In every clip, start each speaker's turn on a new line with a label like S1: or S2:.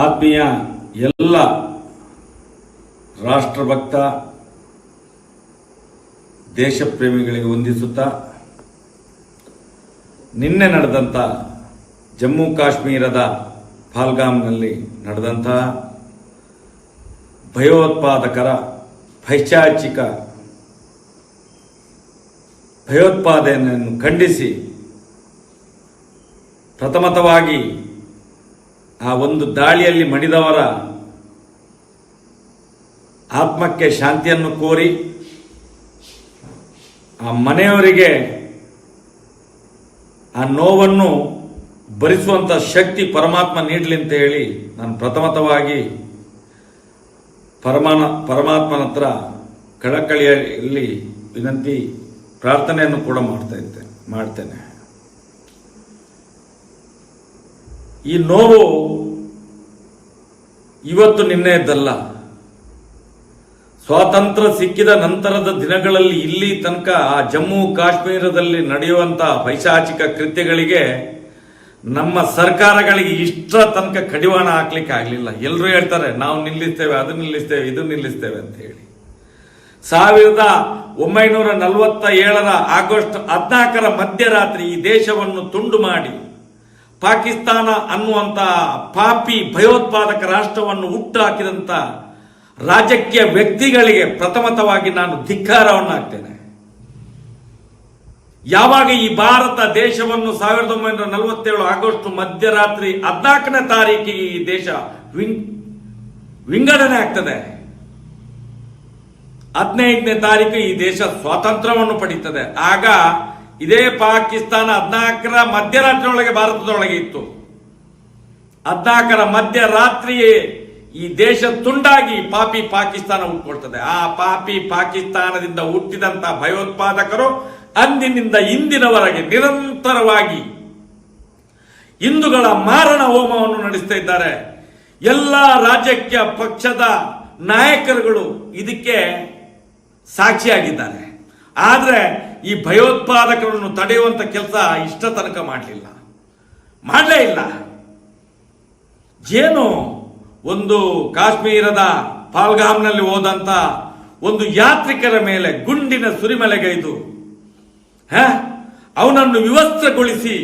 S1: ಆತ್ಮೀಯ ಎಲ್ಲ ರಾಷ್ಟ್ರಭಕ್ತ ದೇಶಪ್ರೇಮಿಗಳಿಗೆ ವಂದಿಸುತ್ತಾ, ನಿನ್ನೆ ನಡೆದಂಥ ಜಮ್ಮು ಕಾಶ್ಮೀರದ ಪಹಲ್ಗಾಮ್ನಲ್ಲಿ ನಡೆದಂತಹ ಭಯೋತ್ಪಾದಕರ ಪೈಶಾಚಿಕ ಭಯೋತ್ಪಾದನೆಯನ್ನು ಖಂಡಿಸಿ ಪ್ರಥಮತವಾಗಿ ಆ ಒಂದು ದಾಳಿಯಲ್ಲಿ ಮಡಿದವರ ಆತ್ಮಕ್ಕೆ ಶಾಂತಿಯನ್ನು ಕೋರಿ ಆ ಮನೆಯವರಿಗೆ ಆ ನೋವನ್ನು ಭರಿಸುವಂಥ ಶಕ್ತಿ ಪರಮಾತ್ಮ ನೀಡಲಿ ಅಂತ ಹೇಳಿ ನಾನು ಪ್ರಥಮತವಾಗಿ ಪರಮಾತ್ಮನ ಹತ್ರ ಕಳಕಳಿಯಲ್ಲಿ ವಿನಂತಿ ಪ್ರಾರ್ಥನೆಯನ್ನು ಕೂಡ ಮಾಡ್ತೇನೆ. ಈ ನೋವು ಇವತ್ತು ನಿನ್ನೆಯದ್ದಲ್ಲ. ಸ್ವಾತಂತ್ರ್ಯ ಸಿಕ್ಕಿದ ನಂತರದ ದಿನಗಳಲ್ಲಿ ಇಲ್ಲಿ ತನಕ ಆ ಜಮ್ಮು ಕಾಶ್ಮೀರದಲ್ಲಿ ನಡೆಯುವಂತಹ ಪೈಶಾಚಿಕ ಕೃತ್ಯಗಳಿಗೆ ನಮ್ಮ ಸರ್ಕಾರಗಳಿಗೆ ಇಷ್ಟರ ತನಕ ಕಡಿವಾಣ ಹಾಕ್ಲಿಕ್ಕೆ ಆಗಲಿಲ್ಲ. ಎಲ್ಲರೂ ಹೇಳ್ತಾರೆ ನಾವು ನಿಲ್ಲಿಸ್ತೇವೆ, ಅದು ನಿಲ್ಲಿಸ್ತೇವೆ, ಇದು ನಿಲ್ಲಿಸ್ತೇವೆ ಅಂತ ಹೇಳಿ. 1947 ಆಗಸ್ಟ್ 14 ಮಧ್ಯರಾತ್ರಿ ಈ ದೇಶವನ್ನು ತುಂಡು ಮಾಡಿ ಪಾಕಿಸ್ತಾನ ಅನ್ನುವಂತ ಪಾಪಿ ಭಯೋತ್ಪಾದಕ ರಾಷ್ಟ್ರವನ್ನು ಹುಟ್ಟುಹಾಕಿದಂತ ರಾಜಕೀಯ ವ್ಯಕ್ತಿಗಳಿಗೆ ಪ್ರಥಮತವಾಗಿ ನಾನು ಧಿಕ್ಕಾರವನ್ನು ಹಾಕ್ತೇನೆ. ಯಾವಾಗ ಈ ಭಾರತ ದೇಶವನ್ನು 1947 ಆಗಸ್ಟ್ ಮಧ್ಯರಾತ್ರಿ 14ನೇ ತಾರೀಕಿಗೆ ಈ ದೇಶ ವಿಂಗಡಣೆ ಆಗ್ತದೆ, 15ನೇ ತಾರೀಕು ಈ ದೇಶ ಸ್ವಾತಂತ್ರ್ಯವನ್ನು ಪಡೀತದೆ. ಆಗ ಇದೇ ಪಾಕಿಸ್ತಾನ 14ರ ಮಧ್ಯರಾತ್ರಿಯೊಳಗೆ ಭಾರತದೊಳಗೆ ಇತ್ತು. 14ರ ಮಧ್ಯರಾತ್ರಿಯೇ ಈ ದೇಶ ತುಂಡಾಗಿ ಪಾಪಿ ಪಾಕಿಸ್ತಾನ ಹುಟ್ಟುಕೊಳ್ತದೆ. ಆ ಪಾಪಿ ಪಾಕಿಸ್ತಾನದಿಂದ ಹುಟ್ಟಿದಂತ ಭಯೋತ್ಪಾದಕರು ಅಂದಿನಿಂದ ಇಂದಿನವರೆಗೆ ನಿರಂತರವಾಗಿ ಹಿಂದೂಗಳ ಮಾರಣ ಹೋಮವನ್ನು ನಡೆಸ್ತಾ ಇದ್ದಾರೆ. ಎಲ್ಲ ರಾಜಕೀಯ ಪಕ್ಷದ ನಾಯಕರುಗಳು ಇದಕ್ಕೆ ಸಾಕ್ಷಿಯಾಗಿದ್ದಾರೆ. ಆದ್ರೆ ಈ ಭಯೋತ್ಪಾದಕರನ್ನು ತಡೆಯುವಂತ ಕೆಲಸ ಇಷ್ಟ ತನಕ ಮಾಡಲೇ ಇಲ್ಲ. ಏನು ಒಂದು ಕಾಶ್ಮೀರದ ಪಹಲ್ಗಾಮ್ನಲ್ಲಿ ಹೋದಂತ ಒಂದು ಯಾತ್ರಿಕರ ಮೇಲೆ ಗುಂಡಿನ ಸುರಿಮಳೆಗೈದು ಅವನನ್ನು ವಿವಸ್ತ್ರಗೊಳಿಸಿ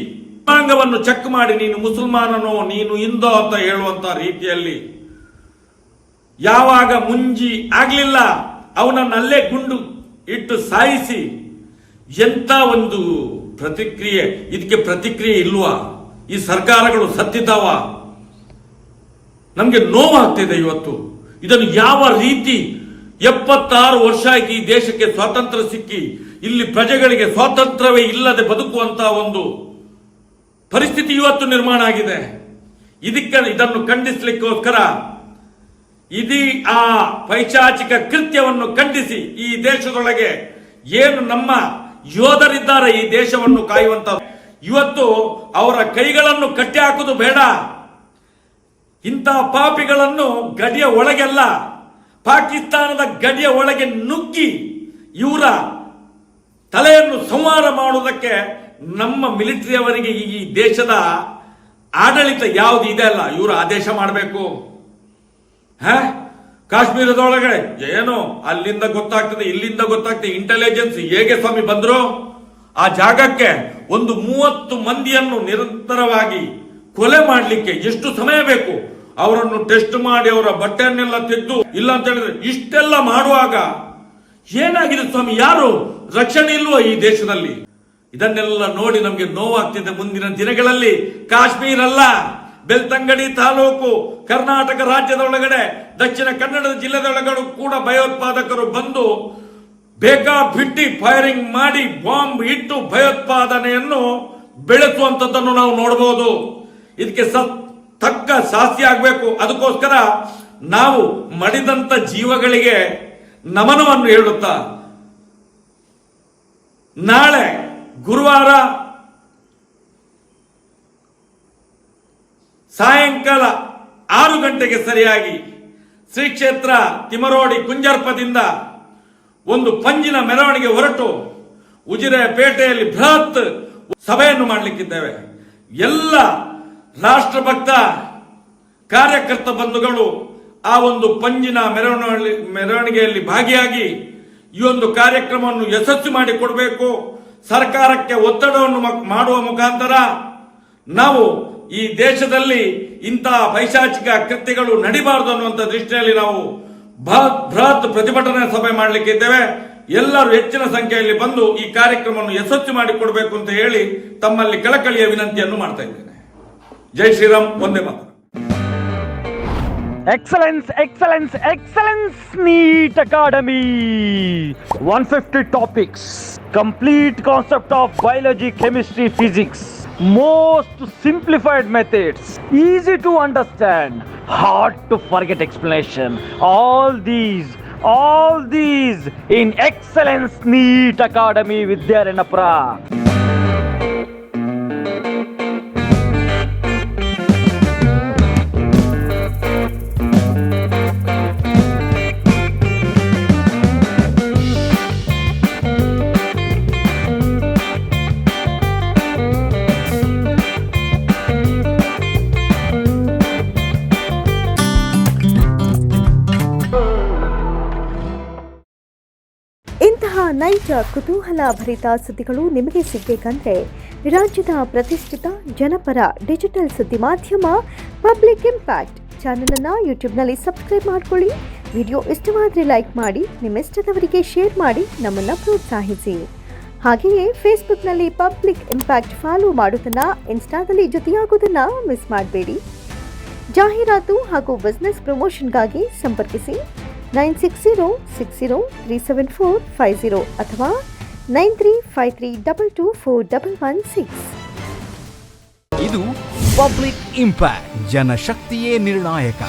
S1: ಅಂಗವನ್ನು ಚೆಕ್ ಮಾಡಿ ನೀನು ಮುಸಲ್ಮಾನನೋ ನೀನು ಹಿಂದೋ ಅಂತ ಹೇಳುವಂತ ರೀತಿಯಲ್ಲಿ ಯಾವಾಗ ಮುಂಜಿ ಆಗ್ಲಿಲ್ಲ ಅವನನ್ನು ಅಲ್ಲೇ ಗುಂಡು ಇಟ್ಟು ಸಾಯಿಸಿ, ಎಂತ ಒಂದು ಪ್ರತಿಕ್ರಿಯೆ! ಇದಕ್ಕೆ ಪ್ರತಿಕ್ರಿಯೆ ಇಲ್ವಾ? ಈ ಸರ್ಕಾರಗಳು ಸತ್ತಿದ್ದಾವ? ನಮ್ಗೆ ನೋವಾಗ್ತಿದೆ ಇವತ್ತು. ಇದನ್ನು ಯಾವ ರೀತಿ 76 ವರ್ಷ ಆಗಿ ಈ ದೇಶಕ್ಕೆ ಸ್ವಾತಂತ್ರ್ಯ ಸಿಕ್ಕಿ ಇಲ್ಲಿ ಪ್ರಜೆಗಳಿಗೆ ಸ್ವಾತಂತ್ರ್ಯವೇ ಇಲ್ಲದೆ ಬದುಕುವಂತ ಒಂದು ಪರಿಸ್ಥಿತಿ ಇವತ್ತು ನಿರ್ಮಾಣ ಆಗಿದೆ. ಇದನ್ನು ಖಂಡಿಸಲಿಕ್ಕೋಸ್ಕರ ಇದೀ ಆ ಪೈಶಾಚಿಕ ಕೃತ್ಯವನ್ನು ಖಂಡಿಸಿ ಈ ದೇಶದೊಳಗೆ ಏನು ನಮ್ಮ ಯೋಧರಿದ್ದಾರೆ ಈ ದೇಶವನ್ನು ಕಾಯುವಂತ, ಇವತ್ತು ಅವರ ಕೈಗಳನ್ನು ಕಟ್ಟಿ ಹಾಕುವುದು ಬೇಡ. ಇಂಥ ಪಾಪಿಗಳನ್ನು ಗಡಿಯ ಒಳಗೆಲ್ಲ ಪಾಕಿಸ್ತಾನದ ಗಡಿಯ ಒಳಗೆ ನುಗ್ಗಿ ಇವರ ತಲೆಯನ್ನು ಸಂಹಾರ ಮಾಡುವುದಕ್ಕೆ ನಮ್ಮ ಮಿಲಿಟರಿಯವರಿಗೆ ಈ ದೇಶದ ಆಡಳಿತ ಯಾವುದು ಇದೆ ಅಲ್ಲ, ಇವರು ಆದೇಶ ಮಾಡಬೇಕು. ಕಾಶ್ಮೀರದೊಳಗಡೆ ಏನೋ ಅಲ್ಲಿಂದ ಗೊತ್ತಾಗ್ತದೆ, ಇಲ್ಲಿಂದ ಗೊತ್ತಾಗ್ತದೆ. ಇಂಟೆಲಿಜೆನ್ಸ್ ಹೇಗೆ ಸ್ವಾಮಿ ಬಂದ್ರು ಆ ಜಾಗಕ್ಕೆ? ಒಂದು 30 ಮಂದಿಯನ್ನು ನಿರಂತರವಾಗಿ ಕೊಲೆ ಮಾಡಲಿಕ್ಕೆ ಎಷ್ಟು ಸಮಯ ಬೇಕು? ಅವರನ್ನು ಟೆಸ್ಟ್ ಮಾಡಿ ಅವರ ಬಟ್ಟೆಯನ್ನೆಲ್ಲ ತೆಗೆದು ಇಲ್ಲ ಅಂತ ಹೇಳಿದ್ರೆ ಇಷ್ಟೆಲ್ಲ ಮಾಡುವಾಗ ಏನಾಗಿದೆ ಸ್ವಾಮಿ? ಯಾರು ರಕ್ಷಣೆ ಇಲ್ವೋ ಈ ದೇಶದಲ್ಲಿ? ಇದನ್ನೆಲ್ಲ ನೋಡಿ ನಮಗೆ ನೋವಾಗ್ತಿದೆ. ಮುಂದಿನ ದಿನಗಳಲ್ಲಿ ಕಾಶ್ಮೀರ ಅಲ್ಲ, ಬೆಳ್ತಂಗಡಿ ತಾಲೂಕು ಕರ್ನಾಟಕ ರಾಜ್ಯದೊಳಗಡೆ ದಕ್ಷಿಣ ಕನ್ನಡ ಜಿಲ್ಲೆದೊಳಗಡೆ ಕೂಡ ಭಯೋತ್ಪಾದಕರು ಬಂದು ಬೇಕಾಬಿಟ್ಟಿ ಫೈರಿಂಗ್ ಮಾಡಿ ಬಾಂಬ್ ಇಟ್ಟು ಭಯೋತ್ಪಾದನೆಯನ್ನು ಬೆಳೆಸುವಂತದ್ದನ್ನು ನಾವು ನೋಡಬಹುದು. ಇದಕ್ಕೆ ತಕ್ಕ ಶಾಸ್ತಿ ಆಗಬೇಕು. ಅದಕ್ಕೋಸ್ಕರ ನಾವು ಮಡಿದಂತ ಜೀವಗಳಿಗೆ ನಮನವನ್ನು ಹೇಳುತ್ತಾ, ನಾಳೆ ಗುರುವಾರ ಸಾಯಂಕಾಲ 6 ಗಂಟೆಗೆ ಸರಿಯಾಗಿ ಶ್ರೀ ಕ್ಷೇತ್ರ ತಿಮರೋಡಿ ಕುಂಜರ್ಪದಿಂದ ಒಂದು ಪಂಜಿನ ಮೆರವಣಿಗೆ ಹೊರಟು ಉಜಿರೆ ಪೇಟೆಯಲ್ಲಿ ಬೃಹತ್ ಸಭೆಯನ್ನು ಮಾಡಲಿಕ್ಕಿದ್ದೇವೆ. ಎಲ್ಲ ರಾಷ್ಟ್ರಭಕ್ತ ಕಾರ್ಯಕರ್ತ ಬಂಧುಗಳು ಆ ಒಂದು ಪಂಜಿನ ಮೆರವಣಿಗೆಯಲ್ಲಿ ಭಾಗಿಯಾಗಿ ಈ ಒಂದು ಕಾರ್ಯಕ್ರಮವನ್ನು ಯಶಸ್ವಿ ಮಾಡಿಕೊಡಬೇಕು. ಸರ್ಕಾರಕ್ಕೆ ಒತ್ತಡವನ್ನು ಮಾಡುವ ಮುಖಾಂತರ ನಾವು ಈ ದೇಶದಲ್ಲಿ ಇಂತಹ ಪೈಶಾಚಿಕ ಕೃತ್ಯಗಳು ನಡಿಬಾರದು ಅನ್ನುವಂಥ ದೃಷ್ಟಿಯಲ್ಲಿ ನಾವು ಬೃಹತ್ ಪ್ರತಿಭಟನಾ ಸಭೆ ಮಾಡಲಿಕ್ಕಿದ್ದೇವೆ. ಎಲ್ಲರೂ ಹೆಚ್ಚಿನ ಸಂಖ್ಯೆಯಲ್ಲಿ ಬಂದು ಈ ಕಾರ್ಯಕ್ರಮವನ್ನು ಯಶಸ್ವಿ ಮಾಡಿಕೊಡಬೇಕು ಅಂತ ಹೇಳಿ ತಮ್ಮಲ್ಲಿ ಕಳಕಳಿಯ ವಿನಂತಿಯನ್ನು ಮಾಡ್ತಾ ಇದ್ದೇನೆ. ಜೈ Shriram, Vande Mataram.
S2: Excellence, excellence, excellence, NEET Academy. 150 topics, complete concept of biology, chemistry, physics, most simplified methods, easy to understand, hard to forget explanation. All these in Excellence NEET Academy Vidyaranapura.
S3: ಇಂತಹ ನೈಜ ಕುತೂಹಲ ಭರಿತ ಸುದ್ದಿಗಳು ನಿಮಗೆ ಸಿಗಬೇಕಂದ್ರೆ ರಾಜ್ಯದ ಪ್ರತಿಷ್ಠಿತ ಜನಪರ ಡಿಜಿಟಲ್ ಸುದ್ದಿ ಮಾಧ್ಯಮ ಪಬ್ಲಿಕ್ ಇಂಪ್ಯಾಕ್ಟ್ ಚಾನಲನ್ನು ಯೂಟ್ಯೂಬ್ನಲ್ಲಿ ಸಬ್ಸ್ಕ್ರೈಬ್ ಮಾಡ್ಕೊಳ್ಳಿ. ವಿಡಿಯೋ ಇಷ್ಟವಾದರೆ ಲೈಕ್ ಮಾಡಿ, ನಿಮ್ಮಿಷ್ಟದವರಿಗೆ ಶೇರ್ ಮಾಡಿ ನಮ್ಮನ್ನು ಪ್ರೋತ್ಸಾಹಿಸಿ. ಹಾಗೆಯೇ ಫೇಸ್ಬುಕ್ನಲ್ಲಿ ಪಬ್ಲಿಕ್ ಇಂಪ್ಯಾಕ್ಟ್ ಫಾಲೋ ಮಾಡೋದನ್ನು, ಇನ್ಸ್ಟಾದಲ್ಲಿ ಜೊತೆಯಾಗೋದನ್ನು ಮಿಸ್ ಮಾಡಬೇಡಿ. ಜಾಹೀರಾತು ಹಾಗೂ ಬಿಸ್ನೆಸ್ ಪ್ರಮೋಷನ್ಗಾಗಿ ಸಂಪರ್ಕಿಸಿ 9606037450 ಅಥವಾ 9353224116.
S4: ಇದು ಪಬ್ಲಿಕ್ ಇಂಪ್ಯಾಕ್ಟ್, ಜನಶಕ್ತಿಯೇ ನಿರ್ಣಾಯಕ.